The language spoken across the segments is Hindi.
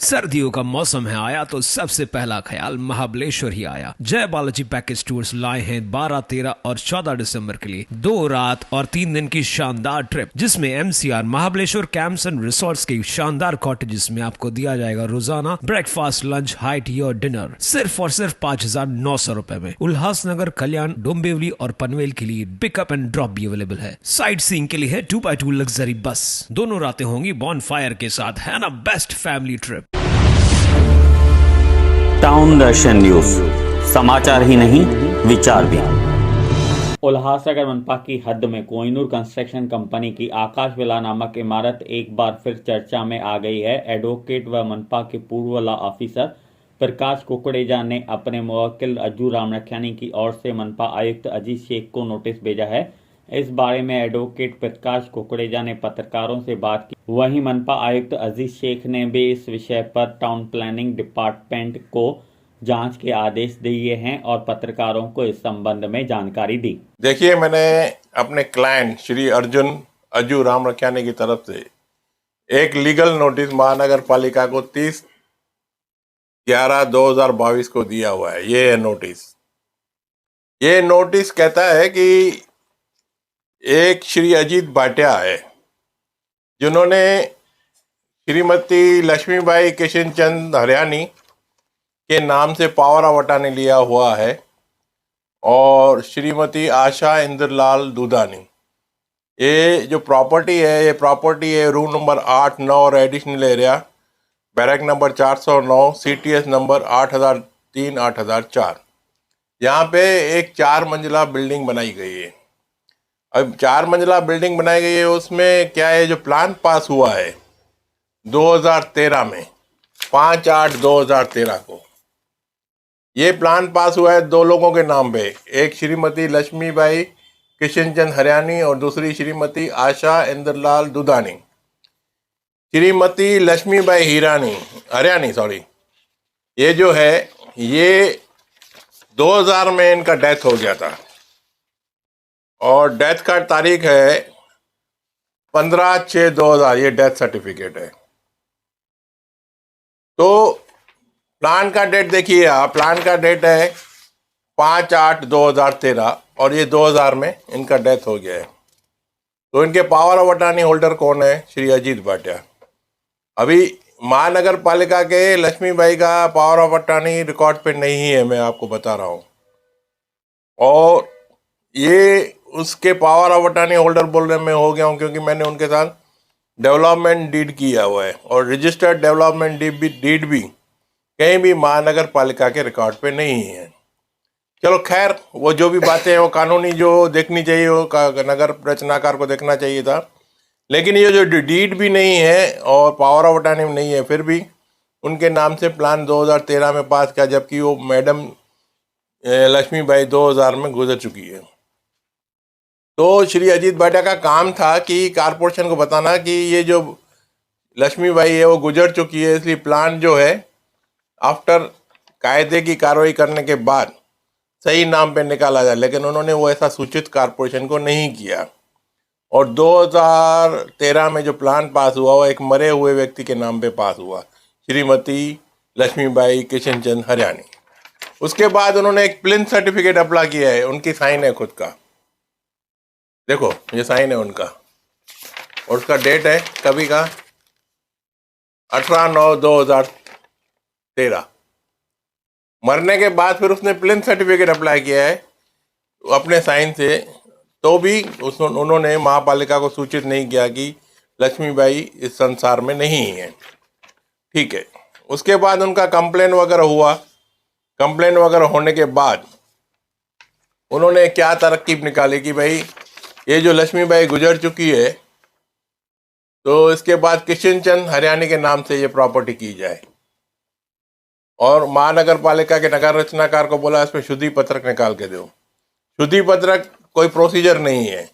सर्दियों का मौसम है आया तो सबसे पहला ख्याल महाबलेश्वर ही आया। जय बालाजी पैकेज टूर्स लाए हैं 12, 13 और 14 दिसंबर के लिए 2 रात और 3 दिन की शानदार ट्रिप, जिसमें MCR Mahabaleshwar camps and resorts के शानदार कॉटेजेस में आपको दिया जाएगा रोजाना ब्रेकफास्ट, लंच, हाई टी और डिनर सिर्फ और सिर्फ 5,900 रुपए में। उल्लासनगर, कल्याण, डोंबिवली और पनवेल के लिए पिकअप एंड ड्रॉप भी अवेलेबल है। साइट सीइंग के लिए है 2x2 लग्जरी बस। दोनों रातें होंगी बॉनफायर के साथ, है ना बेस्ट फैमिली ट्रिप। टाउन दर्शन न्यूज, समाचार ही नहीं विचार भी। उल्लासनगर मनपा की हद में कोहिनूर कंस्ट्रक्शन कंपनी की आकाश विला नामक इमारत एक बार फिर चर्चा में आ गई है। एडवोकेट व मनपा के पूर्व लॉ ऑफिसर प्रकाश कुकरेजा ने अपने मुवक्किल अज्जू रामरखियानी की ओर से मनपा आयुक्त अजीज शेख को नोटिस भेजा है। इस बारे में एडवोकेट प्रकाश कुकरेजा ने पत्रकारों से बात की। वहीं मनपा आयुक्त अजीज शेख ने भी इस विषय पर टाउन प्लानिंग डिपार्टमेंट को जांच के आदेश दिए हैं और पत्रकारों को इस संबंध में जानकारी दी। देखिए, मैंने अपने क्लाइंट श्री अज्जू रामरखियानी की तरफ से एक लीगल नोटिस महानगर पालिका को 30/11/2022 को दिया हुआ है। ये नोटिस कहता है कि एक श्री अजीत भाटिया है, जिन्होंने श्रीमती लक्ष्मीबाई किशनचंद हरियाणी के नाम से पावर ऑफ अटॉर्नी लिया हुआ है और श्रीमती आशा इंद्रलाल दूधानी। ये जो प्रॉपर्टी है रूम नंबर 8, 9 और additional area, barrack number 409, CTS number 8003, 8004। यहाँ पे एक 4 मंजिला बिल्डिंग बनाई गई है। अब 4 मंजिला बिल्डिंग बनाई गई है, उसमें क्या है, जो प्लान पास हुआ है 2013 में, 5/8/2013 को ये प्लान पास हुआ है 2 लोगों के नाम पे। एक श्रीमती लक्ष्मीबाई किशनचंद हरियाणी और दूसरी श्रीमती आशा इंद्रलाल दूधानी। श्रीमती लक्ष्मीबाई हरियाणी ये जो है, ये 2000 में इनका डेथ हो गया था और डेथ का तारीख है 15/6/2000। ये डेथ सर्टिफिकेट है। तो प्लान का डेट देखिए आप, प्लान का डेट है 5/8/2013 और ये 2000 में इनका डेथ हो गया है। तो इनके पावर ऑफ अटॉर्नी होल्डर कौन है? श्री अजीत भाटिया। अभी महानगर पालिका के लक्ष्मीबाई का पावर ऑफ अटॉर्नी रिकॉर्ड पे नहीं है, मैं आपको बता रहा हूँ। और ये उसके पावर ऑफ अटॉर्नी होल्डर बोलने में हो गया हूँ क्योंकि मैंने उनके साथ डेवलपमेंट डीड किया हुआ है और रजिस्टर्ड डेवलपमेंट डीड भी कहीं भी महानगर पालिका के रिकॉर्ड पे नहीं है। चलो खैर, वो जो भी बातें हैं वो कानूनी जो देखनी चाहिए वो नगर रचनाकार को देखना चाहिए था, लेकिन ये जो डीड भी नहीं है और पावर ऑफ अटॉर्नी में नहीं है, फिर भी उनके नाम से प्लान 2013 में पास किया, जबकि वो मैडम लक्ष्मीबाई 2000 में गुजर चुकी है। तो श्री अजीत भाटिया का काम था कि कारपोरेशन को बताना कि ये जो लक्ष्मीबाई है वो गुजर चुकी है, इसलिए प्लान जो है आफ्टर कायदे की कार्रवाई करने के बाद सही नाम पे निकाला जाए, लेकिन उन्होंने वो ऐसा सूचित कारपोरेशन को नहीं किया। और 2013 में जो प्लान पास हुआ वो एक मरे हुए व्यक्ति के नाम पे पास हुआ, श्रीमती लक्ष्मीबाई किशनचंद हरियाणी। उसके बाद उन्होंने एक प्लिंथ सर्टिफिकेट अप्लाई किया है, उनकी साइन है खुद का, देखो ये साइन है उनका, और उसका डेट है कभी का 18/9/2013। मरने के बाद फिर उसने प्लिंथ सर्टिफिकेट अप्लाई किया है अपने साइन से, तो भी उन्होंने महापालिका को सूचित नहीं किया कि लक्ष्मीबाई इस संसार में नहीं है। ठीक है, उसके बाद उनका कंप्लेन वगैरह हुआ। कंप्लेन वगैरह होने के बाद उन्होंने क्या तरकीब निकाली कि भाई ये जो लक्ष्मीबाई गुजर चुकी है तो इसके बाद किशनचंद हरियाणी के नाम से ये प्रॉपर्टी की जाए। और महानगर पालिका के नगर रचनाकार को बोला इसमें शुद्धि पत्रक निकाल के दो। शुद्धि पत्रक कोई प्रोसीजर नहीं है,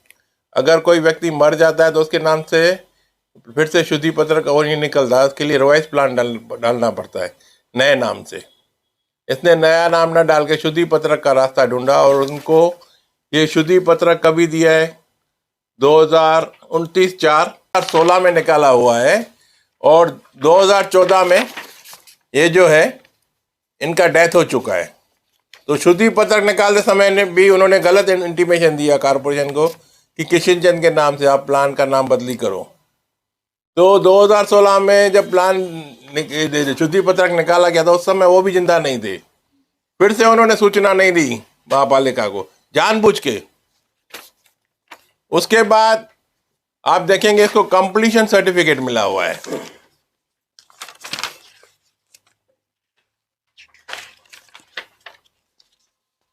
अगर कोई व्यक्ति मर जाता है तो उसके नाम से फिर से शुद्धि पत्रक और नहीं निकलता, उसके लिए रिवाइज प्लान डालना पड़ता है नए नाम से। इसने नया नाम ना डाल के शुद्धि पत्रक का रास्ता ढूंढा और उनको ये शुद्धि पत्रक कभी दिया है 2029/4/16 में निकाला हुआ है और 2014 में ये जो है इनका डेथ हो चुका है। तो शुद्धि पत्रक निकालते समय ने भी उन्होंने गलत इंटीमेशन दिया कॉरपोरेशन को कि किशन चंद के नाम से आप प्लान का नाम बदली करो। तो 2016 में जब प्लान शुद्धि पत्रक निकाला गया था उस समय वो भी जिंदा नहीं थे। फिर से उन्होंने सूचना नहीं दी महापालिका को जानबूझ के। उसके बाद आप देखेंगे इसको कंप्लीशन सर्टिफिकेट मिला हुआ है।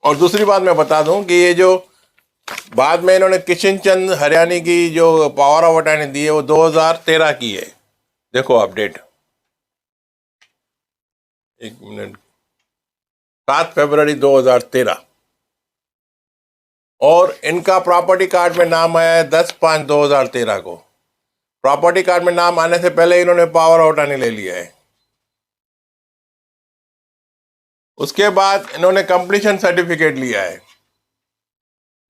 और दूसरी बात मैं बता दूं कि ये जो बाद में इन्होंने किशन चंद हरियाणी की जो पावर ऑफ अटॉर्नी दी है वो 2013 की है। देखो अपडेट, एक मिनट, 7 फरवरी 2013। और इनका प्रॉपर्टी कार्ड में नाम आया है 10/5/2013 को। प्रॉपर्टी कार्ड में नाम आने से पहले इन्होंने पावर ऑफ अटॉर्नी ले लिया है। उसके बाद इन्होंने कंप्लीशन सर्टिफिकेट लिया है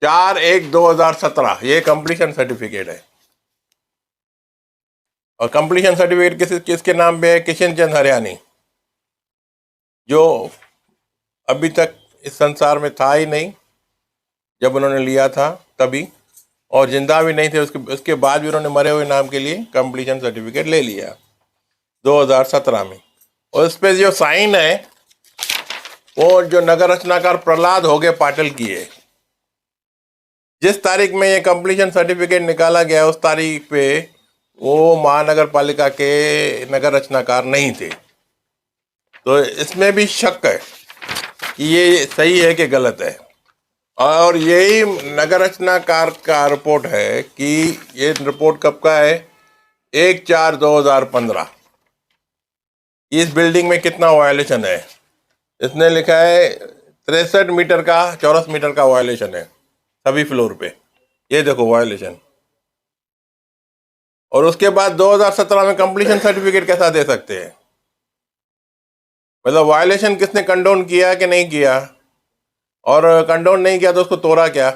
4/1/2017। ये कंप्लीशन सर्टिफिकेट है। और कंप्लीशन सर्टिफिकेट किसके नाम पे है? किशन चंद हरियाणी, जो अभी तक इस संसार में था ही नहीं जब उन्होंने लिया था तभी, और जिंदा भी नहीं थे उसके बाद भी उन्होंने मरे हुए नाम के लिए कंप्लीशन सर्टिफिकेट ले लिया 2017 में। और उस पर जो साइन है वो जो नगर रचनाकार प्रहलाद होगे पाटिल की है। जिस तारीख में ये कंप्लीशन सर्टिफिकेट निकाला गया उस तारीख पे वो महानगर पालिका के नगर रचनाकार नहीं थे। तो इसमें भी शक है कि ये सही है कि गलत है। और यही नगर रचनाकार का रिपोर्ट है कि ये रिपोर्ट कब का है? 1/4/2015। इस बिल्डिंग में कितना वायलेशन है? इसने लिखा है 63 मीटर का, चौरस मीटर का वायलेशन है सभी फ्लोर पे। ये देखो वायलेशन। और उसके बाद 2017 में कंप्लीशन सर्टिफिकेट कैसा दे सकते हैं? मतलब वायलेशन किसने कंडोन किया कि नहीं किया? और कंडोन नहीं किया तो उसको तोड़ा क्या?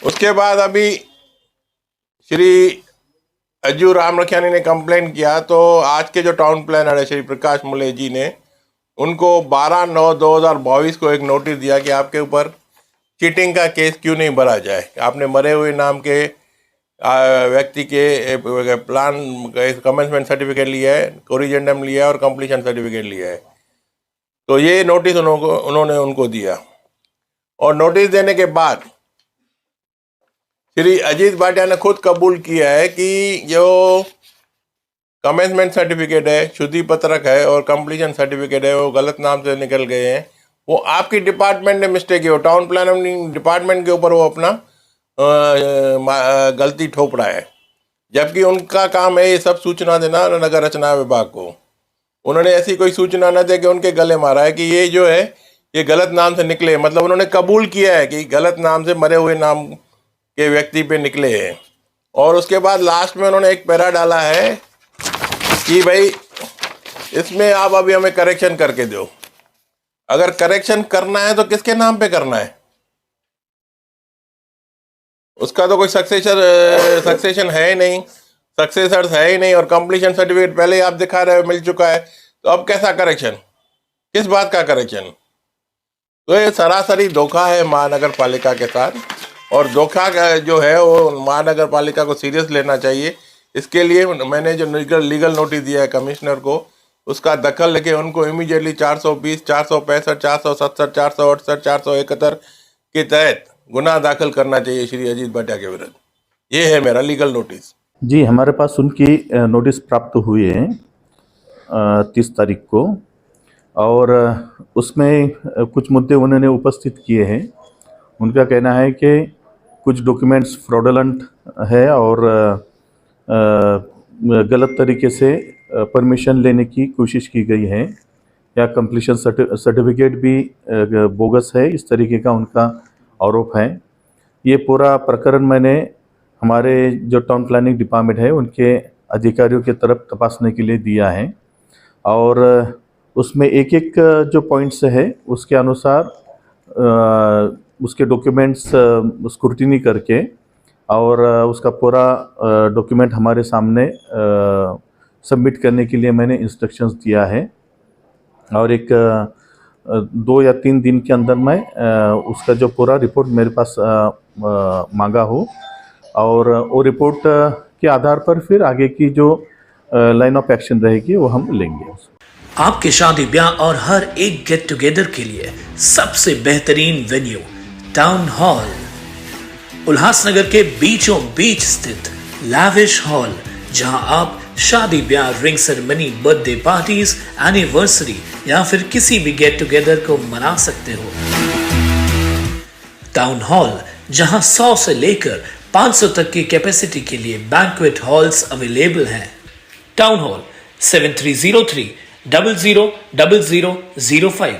उसके बाद अभी श्री अज्जू राम रखियानी ने कंप्लेन किया तो आज के जो टाउन प्लानर है श्री प्रकाश मुले जी ने उनको 12/9/2022 को एक नोटिस दिया कि आपके ऊपर चीटिंग का केस क्यों नहीं भरा जाए। आपने मरे हुए नाम के व्यक्ति के प्लान कमेंसमेंट सर्टिफिकेट लिया है, कोरिजेंडम लिया है और कंप्लीशन सर्टिफिकेट लिया है। तो ये नोटिस उन्होंने उनको दिया। और नोटिस देने के बाद श्री अजीत भाटिया ने खुद कबूल किया है कि जो कमेंसमेंट सर्टिफिकेट है, शुद्धि पत्रक है और कंप्लीशन सर्टिफिकेट है वो गलत नाम से निकल गए हैं। वो आपकी डिपार्टमेंट ने मिस्टेक है, टाउन प्लानिंग डिपार्टमेंट के ऊपर वो अपना गलती ठोक रहा है, जबकि उनका काम है ये सब सूचना देना नगर रचना विभाग को। उन्होंने ऐसी कोई सूचना न दे के उनके गले मारा है कि ये जो है ये गलत नाम से निकले। मतलब उन्होंने कबूल किया है कि गलत नाम से मरे हुए नाम के व्यक्ति पे निकले हैं। और उसके बाद लास्ट में उन्होंने एक पैरा डाला है कि भाई इसमें आप अभी हमें करेक्शन करके दो। अगर करेक्शन करना है तो किसके नाम पे करना है? उसका तो कोई सक्सेशन है ही नहीं, सक्सेसर्स है ही नहीं, और कंप्लीशन सर्टिफिकेट पहले ही आप दिखा रहे हो मिल चुका है। तो अब कैसा करेक्शन? किस बात का करेक्शन? तो ये सरासरी धोखा है महानगर पालिका के साथ, और धोखा जो है वो महानगर पालिका को सीरियस लेना चाहिए। इसके लिए मैंने जो लीगल नोटिस दिया है कमिश्नर को, उसका दखल लेके उनको इमीडिएटली 420, 465, 470, 468, 471 के तहत गुनाह दाखिल करना चाहिए श्री अजीत भाटिया के विरुद्ध। ये है मेरा लीगल नोटिस। जी, हमारे पास उनकी नोटिस प्राप्त हुए हैं 30 तारीख को, और उसमें कुछ मुद्दे उन्होंने उपस्थित किए हैं। उनका कहना है कि कुछ डॉक्यूमेंट्स फ्रॉडलेंट है और गलत तरीके से परमिशन लेने की कोशिश की गई है, या कंप्लीशन सर्टिफिकेट भी बोगस है, इस तरीके का उनका आरोप है। ये पूरा प्रकरण मैंने हमारे जो टाउन प्लानिंग डिपार्टमेंट है उनके अधिकारियों की तरफ तपासने के लिए दिया है, और उसमें एक एक जो पॉइंट्स है उसके अनुसार उसके डॉक्यूमेंट्स स्क्रूटिनी करके और उसका पूरा डॉक्यूमेंट हमारे सामने सबमिट करने के लिए मैंने इंस्ट्रक्शंस दिया है और एक 2 या 3 दिन के अंदर मैं उसका जो पूरा रिपोर्ट मेरे पास मांगा हो और वो रिपोर्ट के आधार पर फिर आगे की जो लाइन ऑफ एक्शन रहेगी वो हम लेंगे। आपके शादी ब्याह और हर एक गेट टुगेदर के लिए सबसे बेहतरीन वेन्यू टाउन हॉल, उल्लासनगर के बीचों बीच स्थित लैविश हॉल, जहां आप शादी ब्याह, ring ceremony, birthday parties, anniversary या फिर किसी भी गेट टुगेदर को मना सकते हो। टाउन हॉल जहां 100 से लेकर 500 तक की कैपेसिटी के लिए बैंक्वेट हॉल्स अवेलेबल हैं। Town hall 7303 000005।